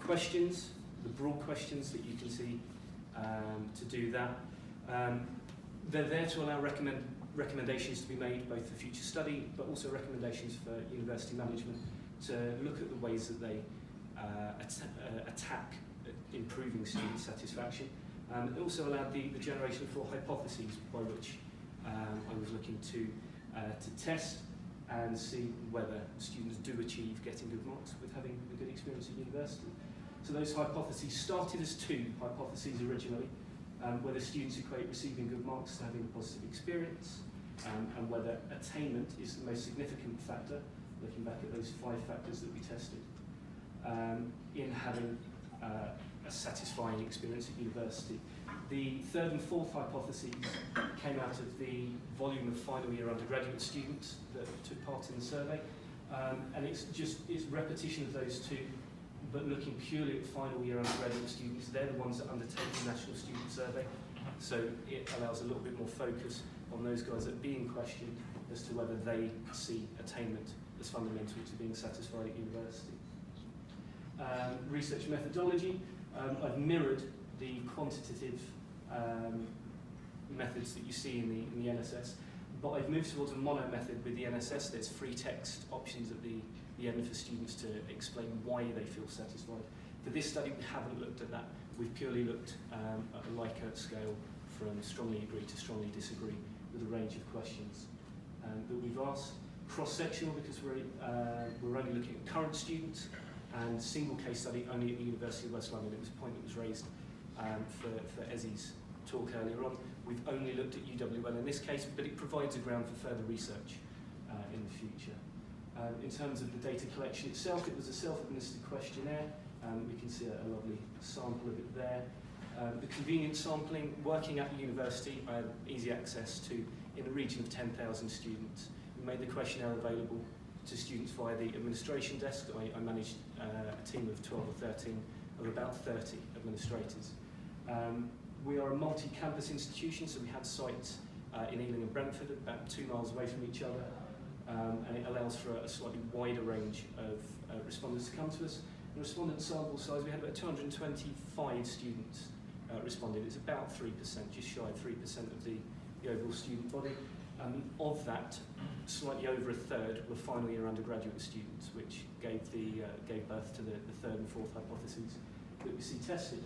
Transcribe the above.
questions, the broad questions that you can see to do that. They're there to allow recommendations to be made both for future study, but also recommendations for university management to look at the ways that they attack improving student satisfaction. It also allowed the generation of 4 hypotheses by which I was looking to test and see whether students do achieve getting good marks with having a good experience at university. So those hypotheses started as 2 hypotheses originally, whether students equate receiving good marks to having a positive experience, and whether attainment is the most significant factor, looking back at those 5 factors that we tested, in having a satisfying experience at university. The 3rd and 4th hypotheses came out of the volume of final year undergraduate students that took part in the survey, and it's repetition of those 2, but looking purely at final year undergraduate students. They're the ones that undertake the National Student Survey, so it allows a little bit more focus on those guys that are being questioned as to whether they see attainment as fundamental to being satisfied at university. Research methodology. I've mirrored the quantitative methods that you see in the NSS, but I've moved towards a mono method with the NSS. There's free text options at the end for students to explain why they feel satisfied. For this study, we haven't looked at that. We've purely looked at a Likert scale from strongly agree to strongly disagree with a range of questions that we've asked. Cross-sectional, because we're only looking at current students, and single case study only at the University of West London. It was a point that was raised for Ezzy's talk earlier on. We've only looked at UWL in this case, but it provides a ground for further research in the future. In terms of the data collection itself, it was a self-administered questionnaire. We can see a lovely sample of it there. The convenient sampling, working at the university, I had easy access to in the region of 10,000 students. We made the questionnaire available to students via the administration desk. I managed a team of 12 or 13 of about 30 administrators. We are a multi-campus institution, so we had sites in Ealing and Brentford, about 2 miles away from each other, and it allows for a slightly wider range of respondents to come to us. The respondent sample size, we had about 225 students responded. It's about 3%, just shy of 3% of the overall student body. Of that, slightly over a third were final year undergraduate students, which gave birth to the 3rd and 4th hypotheses that we see tested.